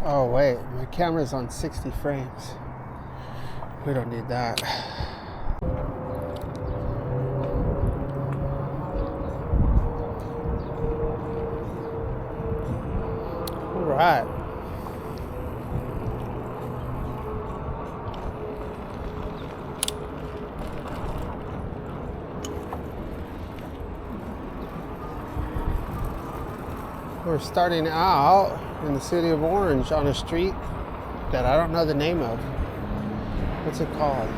Oh wait, my camera's on 60 frames. We don't need that. All right. We're starting out in the city of Orange on a street that I don't know the name of. What's it called?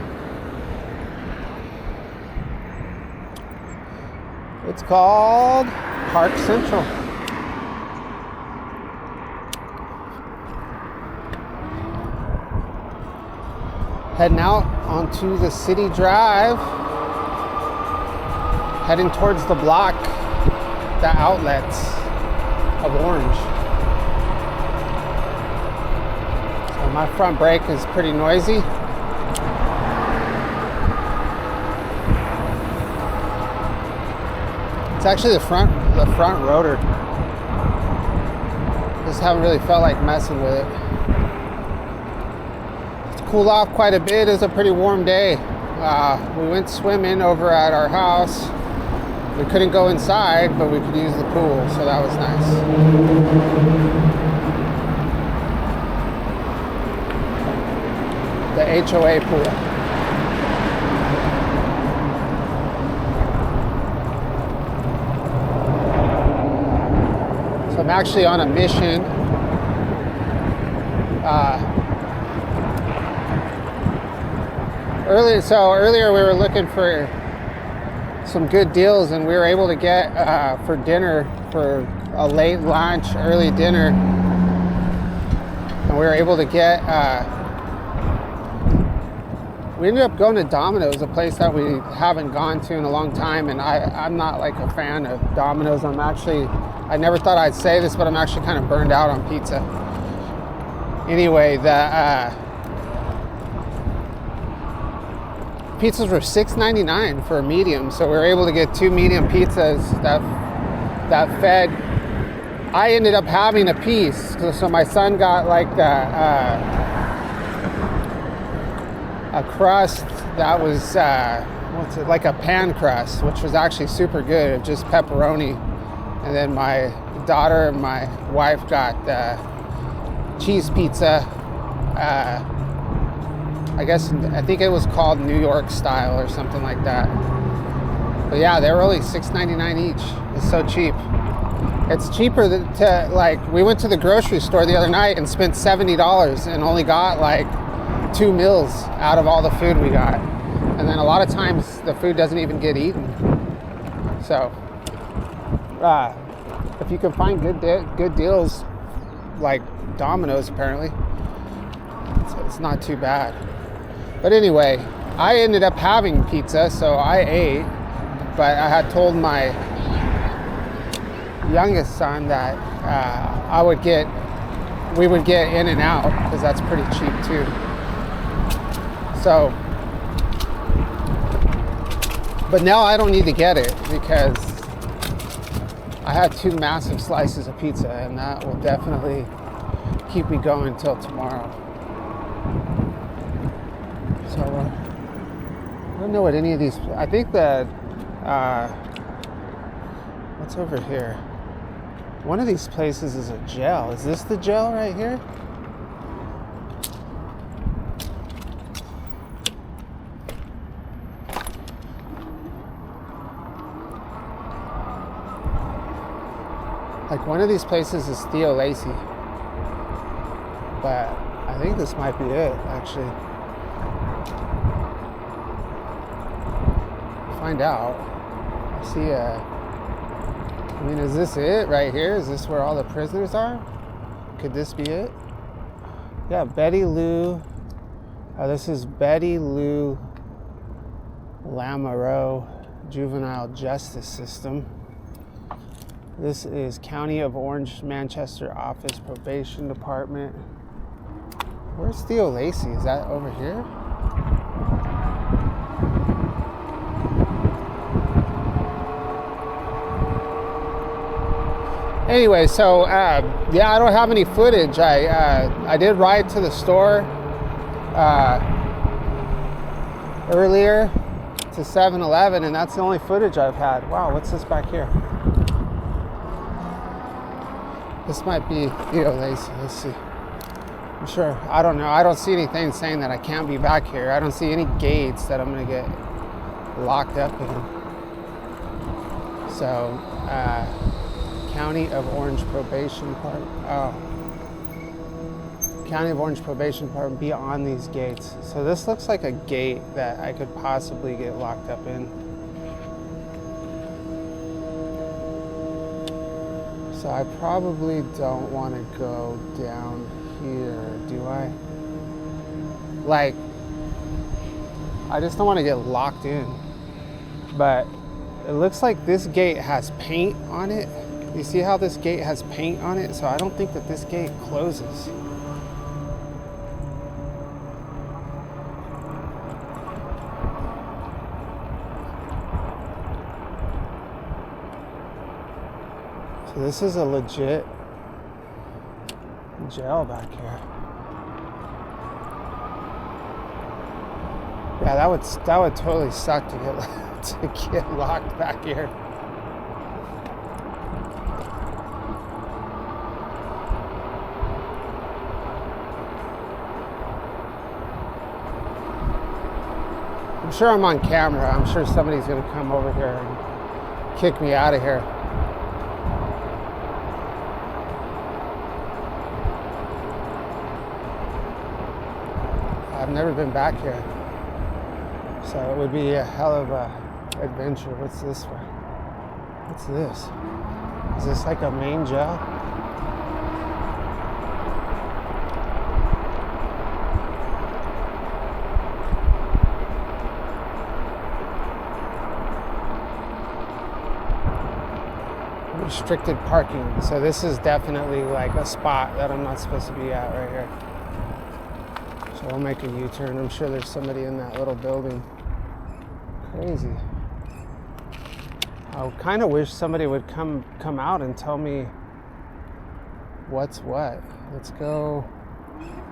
It's called Park Central. Heading out onto the city drive, heading towards the block, the outlets of Orange. So my front brake is pretty noisy. It's actually the front rotor. Just haven't really felt like messing with it. It's cooled off quite a bit. It's a pretty warm day. We went swimming over at our house. We couldn't go inside, but we could use the pool, so that was nice. The HOA pool. So I'm actually on a mission. Earlier we were looking for some good deals, and we were able to get for dinner, for a late lunch, early dinner, and we were able to get we ended up going to Domino's, a place that we haven't gone to in a long time, and I'm not like a fan of Domino's. I never thought I'd say this, but I'm actually kind of burned out on pizza. Anyway, the pizzas were $6.99 for a medium, so we were able to get 2 medium pizzas that fed. I ended up having a piece, so my son got like a crust that was like a pan crust, which was actually super good, just pepperoni. And then my daughter and my wife got cheese pizza. I think it was called New York style or something like that. But yeah, they were only $6.99 each. It's so cheap. It's cheaper we went to the grocery store the other night and spent $70 and only got like 2 meals out of all the food we got. And then a lot of times the food doesn't even get eaten. So if you can find good deals like Domino's, apparently it's not too bad. But anyway, I ended up having pizza, so I ate, but I had told my youngest son that we would get In-N-Out, because that's pretty cheap too. So, but now I don't need to get it because I had 2 massive slices of pizza, and that will definitely keep me going till tomorrow. So I don't know what any of these. I think that what's over here? One of these places is a jail. Is this the jail right here? Like one of these places is Theo Lacy, but I think this might be it actually. Find out. I see is this it right here? Is this where all the prisoners are? Could this be it? Yeah, Betty Lou. This is Betty Lou Lamoureux Juvenile Justice System. This is County of Orange, Manchester Office Probation Department. Where's Theo Lacy? Is that over here? Anyway, so yeah, I don't have any footage. I did ride to the store earlier to 7-Eleven, and that's the only footage I've had. Wow, what's this back here? This might be Theo, Lacy. Let's see. I'm sure. I don't know. I don't see anything saying that I can't be back here. I don't see any gates that I'm going to get locked up in. So, County of Orange Probation Department. Oh. County of Orange Probation Department beyond these gates. So this looks like a gate that I could possibly get locked up in. So I probably don't want to go down here, do I? Like, I just don't want to get locked in. But it looks like this gate has paint on it. You see how this gate has paint on it? So I don't think that this gate closes. So this is a legit jail back here. Yeah, that would totally suck to get locked back here. I'm sure I'm on camera. I'm sure somebody's gonna come over here and kick me out of here. I've never been back here, so it would be a hell of a adventure. What's this for? What's this? Is this like a main jail? Restricted parking. So this is definitely like a spot that I'm not supposed to be at right here. So we'll make a U-turn. I'm sure there's somebody in that little building. Crazy. I kind of wish somebody would come out and tell me what's what. Let's go.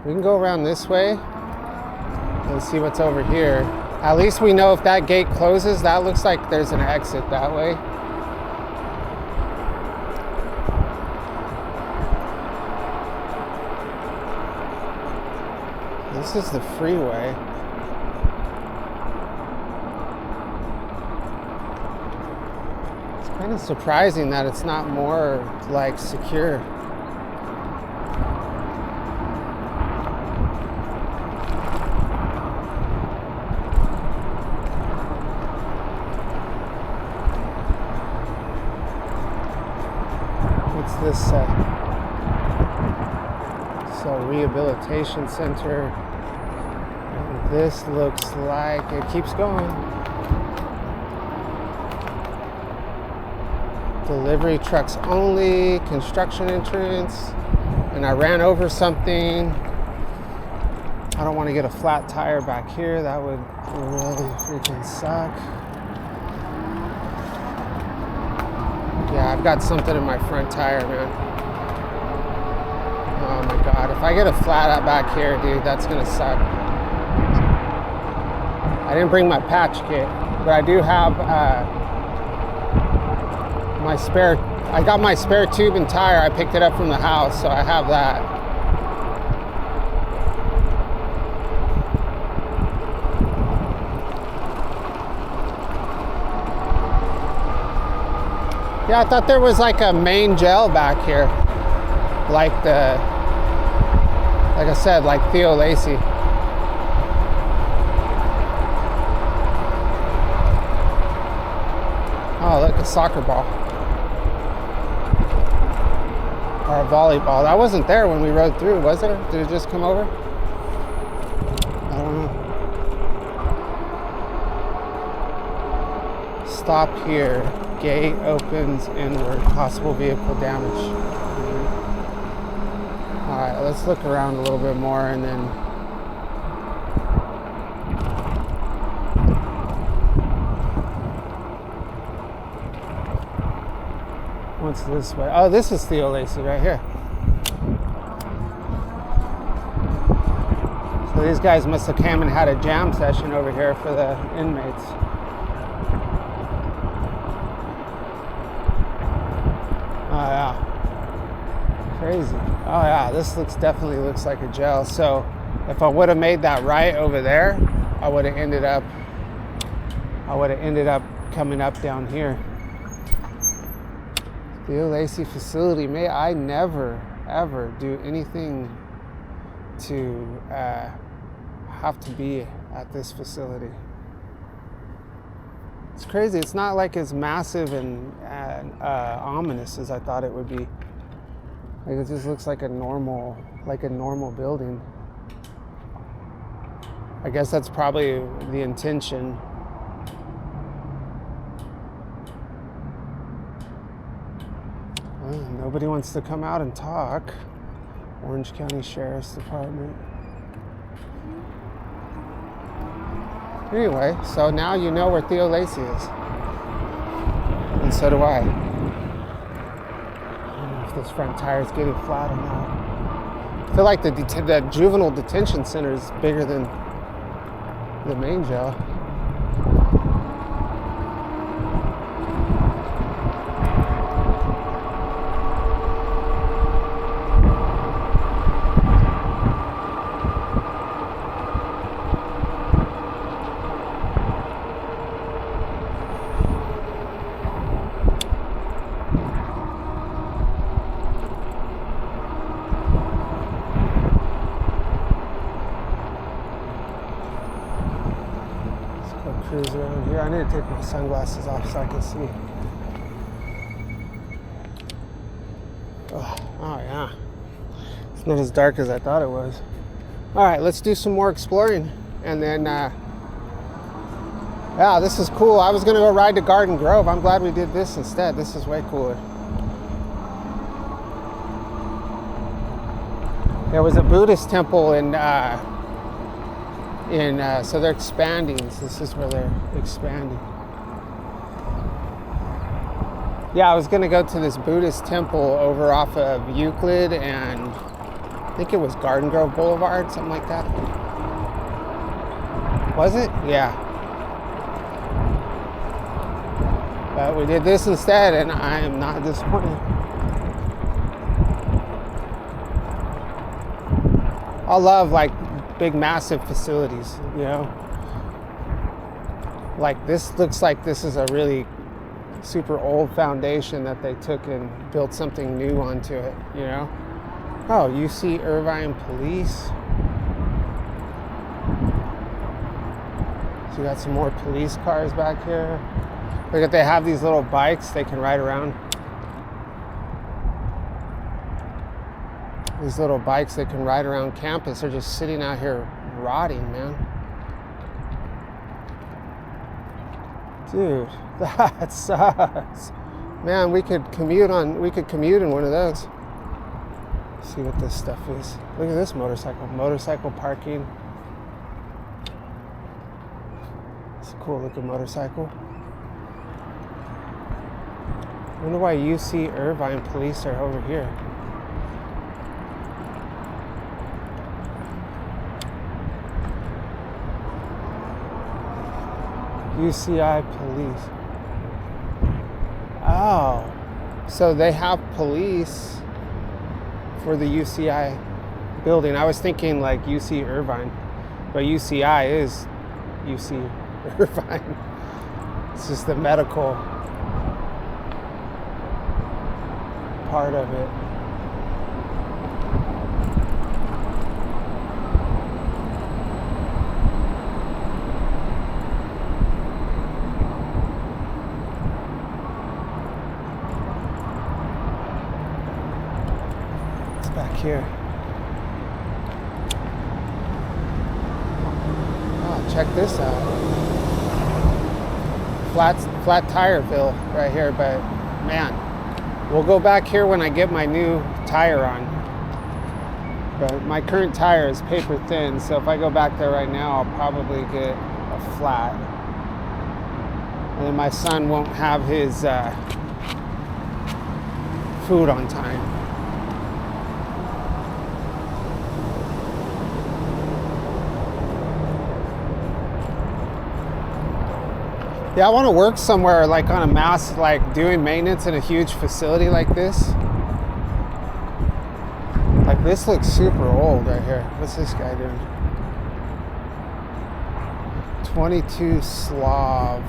We can go around this way and see what's over here. At least we know if that gate closes. That looks like there's an exit that way. This is the freeway. It's kind of surprising that it's not more like secure. What's this? So rehabilitation center. This looks like it keeps going. Delivery trucks only, construction entrance, and I ran over something. I don't want to get a flat tire back here. That would really freaking suck. Yeah, I've got something in my front tire, man. Oh my God, if I get a flat out back here, dude, that's gonna suck. I didn't bring my patch kit, but I do have my spare. I got my spare tube and tire. I picked it up from the house, so I have that. Yeah, I thought there was like a main jail back here, like I said, like Theo Lacy. Oh, look, a soccer ball. Or a volleyball. That wasn't there when we rode through, was there? Did it just come over? I don't know. Stop here. Gate opens inward. Possible vehicle damage. Alright, let's look around a little bit more and then What's this way? Oh, this is Theo Lacy right here. So these guys must have came and had a jam session over here for the inmates. Oh yeah, crazy. Oh yeah, this definitely looks like a jail. So if I would have made that right over there, I would have ended up coming up down here. The Lacy facility. May I never ever do anything to have to be at this facility. It's crazy. It's not like as massive and ominous as I thought it would be. Like it just looks like a normal building. I guess that's probably the intention. Well, nobody wants to come out and talk. Orange County Sheriff's Department. Anyway, so now you know where Theo Lacy is. And so do I. I don't know if this front tire is getting flat or not. I feel like the juvenile detention center is bigger than the main jail. Cruise around here. I need to take my sunglasses off so I can see. Oh yeah. It's not as dark as I thought it was. All right, let's do some more exploring. And then, yeah, this is cool. I was going to go ride to Garden Grove. I'm glad we did this instead. This is way cooler. There was a Buddhist temple so they're expanding. So this is where they're expanding. Yeah, I was gonna go to this Buddhist temple over off of Euclid and I think it was Garden Grove Boulevard, something like that. Was it? Yeah. But we did this instead and I am not disappointed. I love like big massive facilities, you know. Like this looks like this is a really super old foundation that they took and built something new onto it, you know. Oh, UC Irvine Police. So you got some more police cars back here. Look at, they have these little bikes they can ride around. These little bikes that can ride around campus are just sitting out here rotting, man. Dude, that sucks. Man, we could commute in one of those. Let's see what this stuff is. Look at this motorcycle. Motorcycle parking. It's a cool looking motorcycle. I wonder why UC Irvine Police are over here. UCI Police. Oh, so they have police for the UCI building. I was thinking like UC Irvine, but UCI is UC Irvine. It's just the medical part of it. Here. Oh, check this out. Flat Tireville right here, but man, we'll go back here when I get my new tire on. But my current tire is paper thin, so if I go back there right now, I'll probably get a flat. And then my son won't have his food on time. Yeah, I want to work somewhere like on a mass, like doing maintenance in a huge facility like this. Like this looks super old right here. What's this guy doing? 22 Slav.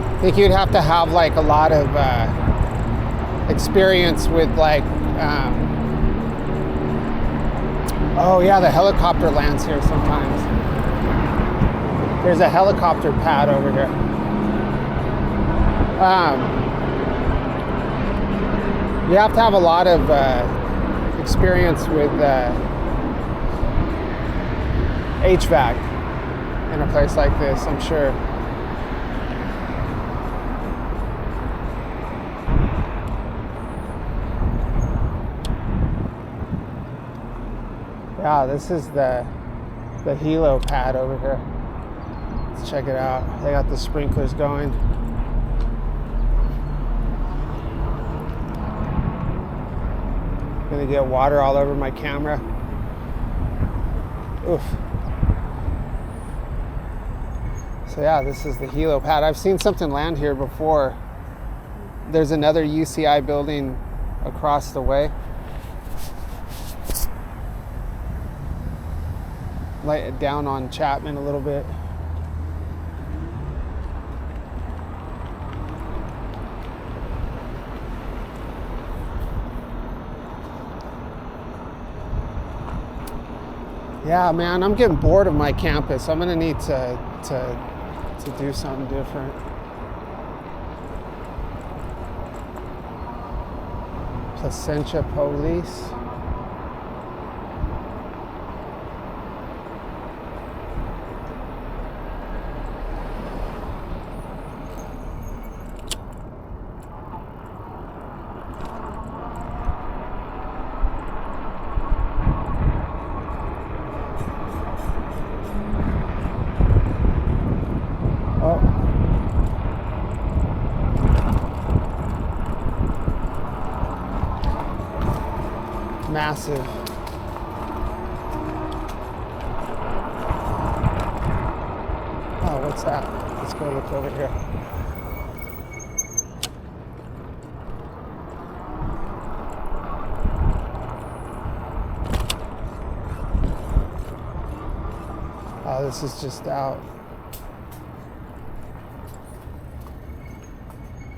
I think you'd have to have like a lot of experience with like, oh yeah, the helicopter lands here sometimes. There's a helicopter pad over here. You have to have a lot of experience with HVAC in a place like this, I'm sure. Yeah, this is the helo pad over here. Let's check it out. They got the sprinklers going. Gonna get water all over my camera. Oof. So yeah, this is the helo pad. I've seen something land here before. There's another UCI building across the way. Light it down on Chapman a little bit. Yeah, man, I'm getting bored of my campus. I'm gonna need to do something different. Placentia Police. Massive. Oh, what's that? Let's go look over here. Oh, this is just out.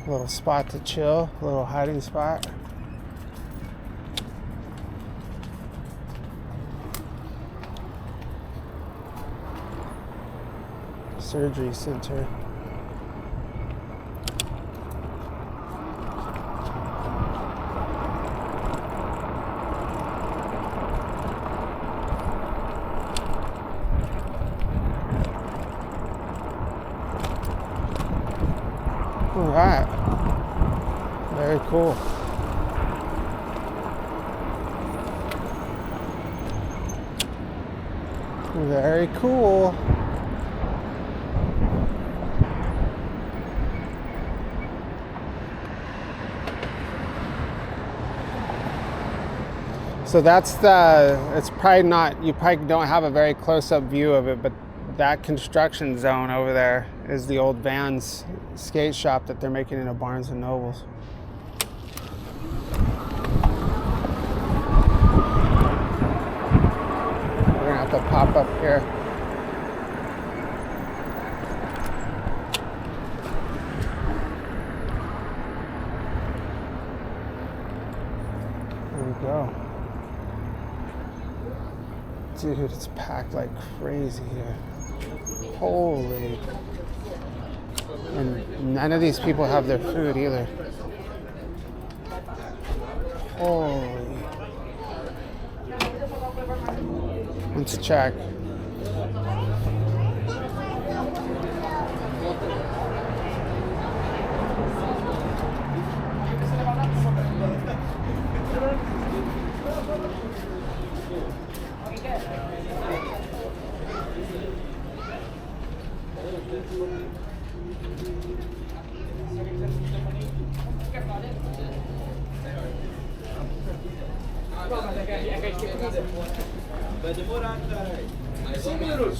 A little spot to chill, a little hiding spot. Surgery center. All right. Very cool. Very cool. So that's it's probably not, you probably don't have a very close-up view of it, but that construction zone over there is the old Vans skate shop that they're making into Barnes and Nobles. We're gonna have to pop up here. There we go. Dude, it's packed like crazy here. Holy. And none of these people have their food either. Holy. Let's check. Vai demorar, caralho. 5 minutos.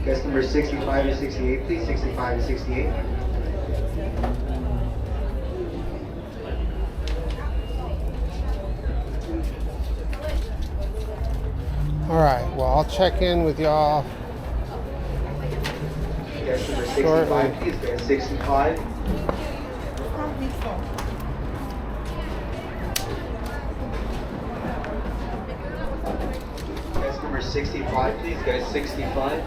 Customer 65 to 68, please. 65 to 68. All right, well, I'll check in with y'all Customer 65, shortly. please. Guys, 65. Customer 65, please. Guys, 65.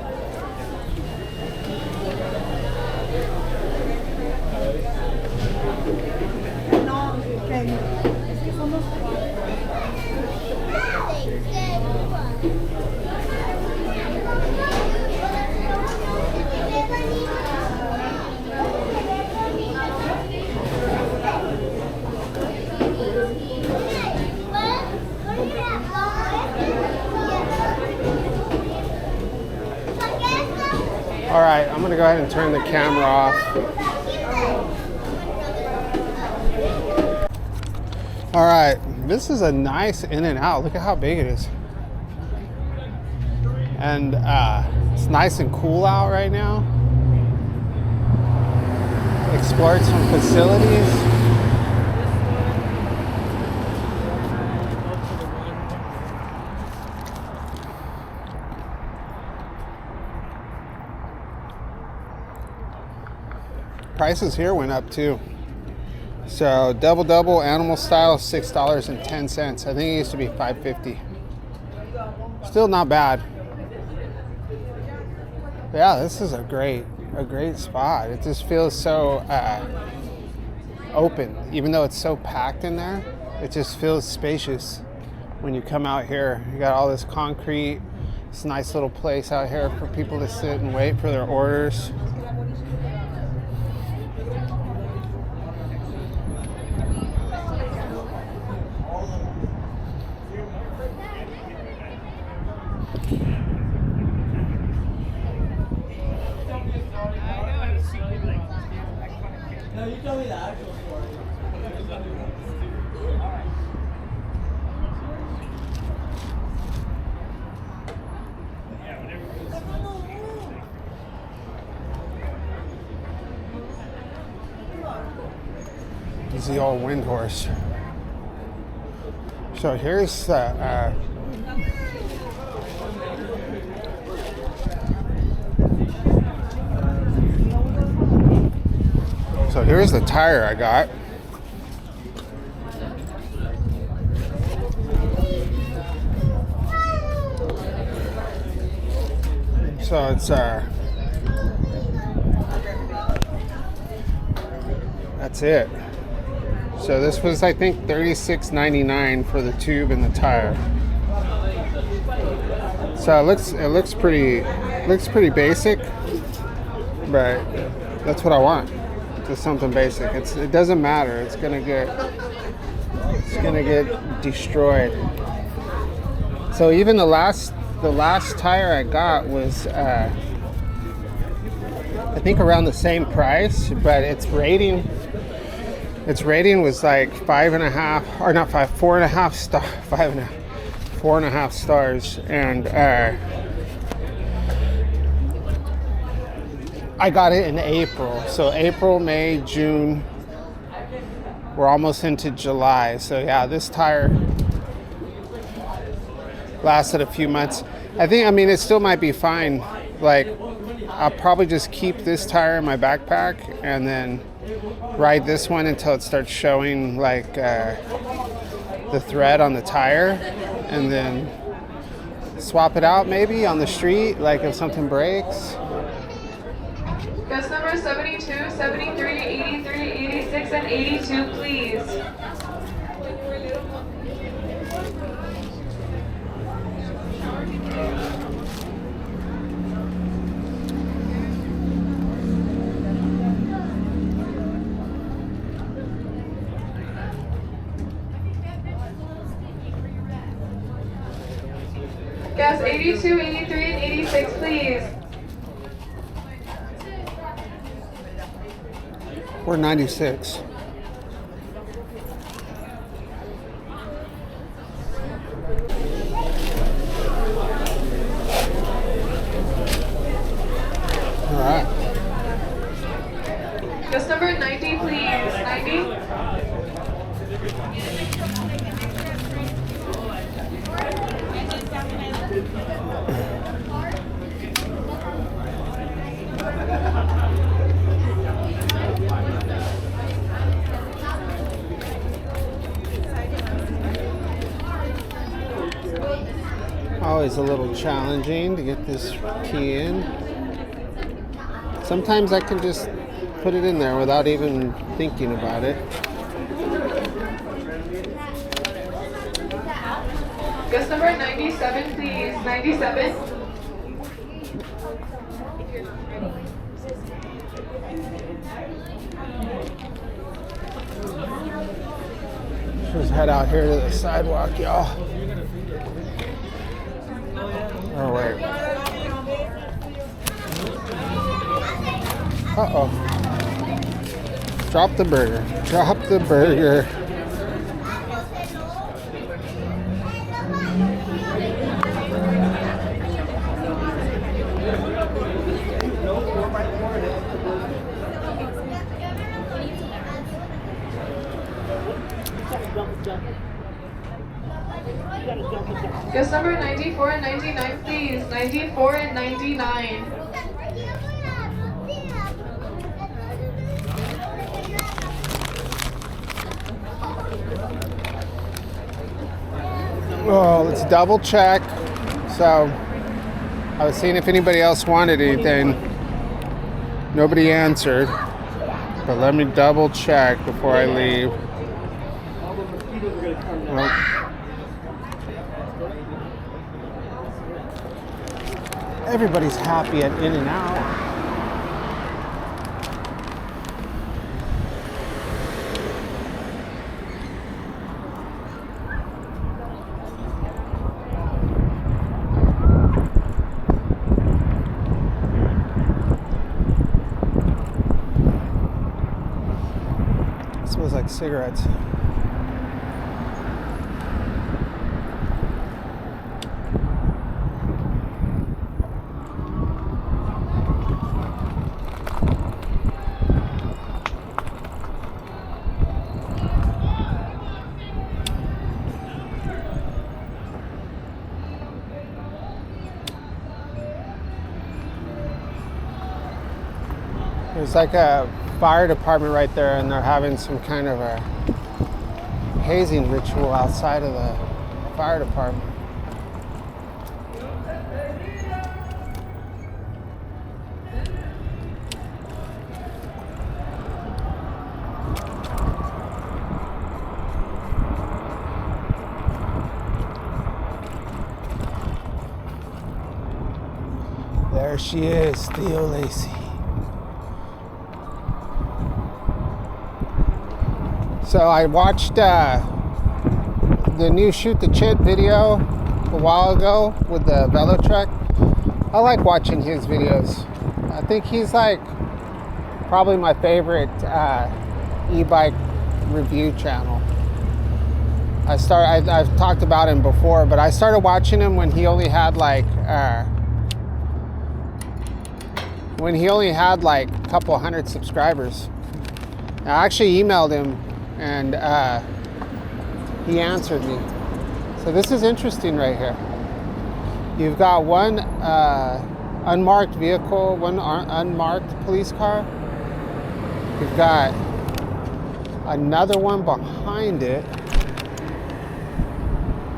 All right, I'm gonna go ahead and turn the camera off. All right, this is a nice in and out. Look at how big it is. And it's nice and cool out right now. Explored some facilities. Prices here went up too. So double animal style, $6.10. I think it used to be $5.50. Still not bad. But yeah, this is a great spot. It just feels so open, even though it's so packed in there. It just feels spacious when you come out here. You got all this concrete. It's a nice little place out here for people to sit and wait for their orders. No, you tell me the actual story. This is the old wind horse. So here's the so here's the tire I got. So it's that's it. So this was, I think, $36.99 for the tube and the tire. So it looks pretty basic, but that's what I want. Just something basic. It doesn't matter. It's gonna get destroyed. So even the last tire I got was I think around the same price, but its rating was like 5.5, or not 5, 4.5 star, 4.5 stars, and I got it in April. So April, May, June. We're almost into July. So yeah, this tire lasted a few months. I mean, it still might be fine. Like, I'll probably just keep this tire in my backpack and then ride this one until it starts showing like the thread on the tire, and then swap it out maybe on the street, like if something breaks. Guest number 72, 73, 83, 86, and 82, please. Guests 82, 83, and 86, please. We're 96. All right. Guest number 90, please. 90. Always a little challenging to get this key in. Sometimes I can just put it in there without even thinking about it. Guest number 97, please. 97. Just head out here to the sidewalk, y'all. Oh, wait. Uh-oh. Drop the burger. Drop the burger. Guest number 94 and 99, please. 94 and 99. Oh, let's double check. So, I was seeing if anybody else wanted anything. Nobody answered. But let me double check before I leave. Well, everybody's happy at In-N-Out. It smells like cigarettes. There's like a fire department right there, and they're having some kind of a hazing ritual outside of the fire department. There she is, Theo Lacy. So I watched the new Shoot the Chit video a while ago with the Velo truck. I like watching his videos. I think he's like probably my favorite e-bike review channel. I've talked about him before, but I started watching him when he only had like a couple hundred subscribers. I actually emailed him and he answered me. So this is interesting right here. You've got one unmarked vehicle, one unmarked police car. You've got another one behind it.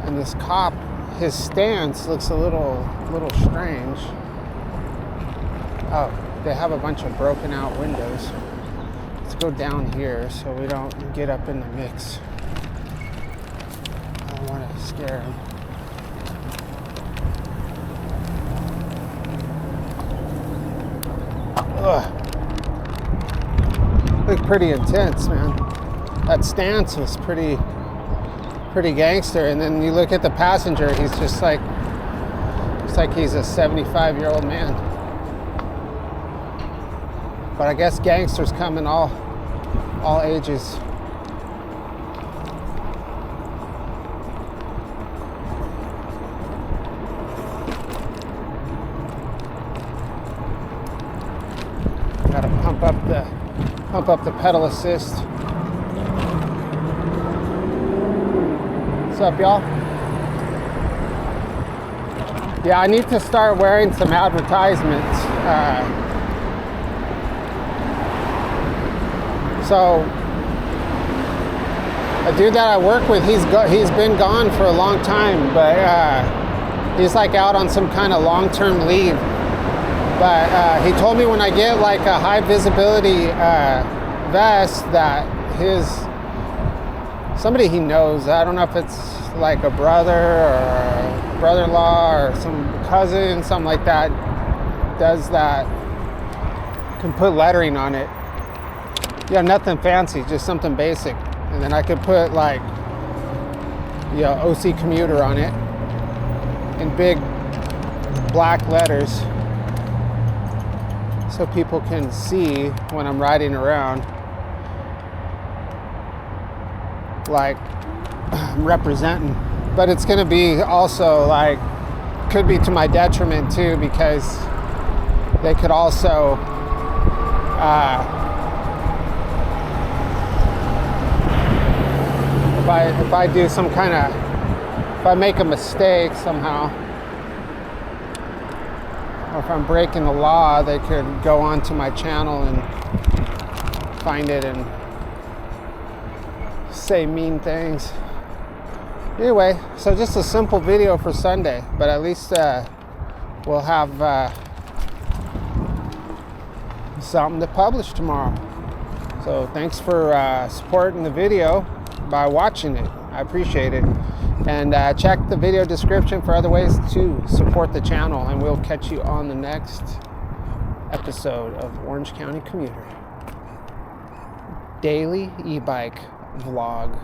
And And this cop, his stance looks a little strange. Oh, they have a bunch of broken out windows. Let's go down here so we don't get up in the mix. I don't want to scare him. Ugh. Looked pretty intense, man. That stance was pretty gangster. And then you look at the passenger, he's just like, looks like he's a 75-year-old man. But I guess gangsters come in all ages. Gotta pump up the pedal assist. What's up, y'all? Yeah, I need to start wearing some advertisements. So a dude that I work with, he's been gone for a long time, but he's like out on some kind of long-term leave. But he told me when I get like a high visibility vest that somebody he knows, I don't know if it's like a brother or a brother-in-law or some cousin, something like that, does that, can put lettering on it. Yeah, nothing fancy, just something basic. And then I could put like, OC Commuter on it in big black letters so people can see when I'm riding around, like I'm representing. But it's gonna be also like, could be to my detriment too, because they could also if I do some kind of, if I make a mistake somehow, or if I'm breaking the law, they could go onto my channel and find it and say mean things. Anyway, so just a simple video for Sunday, but at least we'll have something to publish tomorrow. So thanks for supporting the video by watching it. I appreciate it. And check the video description for other ways to support the channel, and we'll catch you on the next episode of Orange County Commuter Daily e-bike vlog.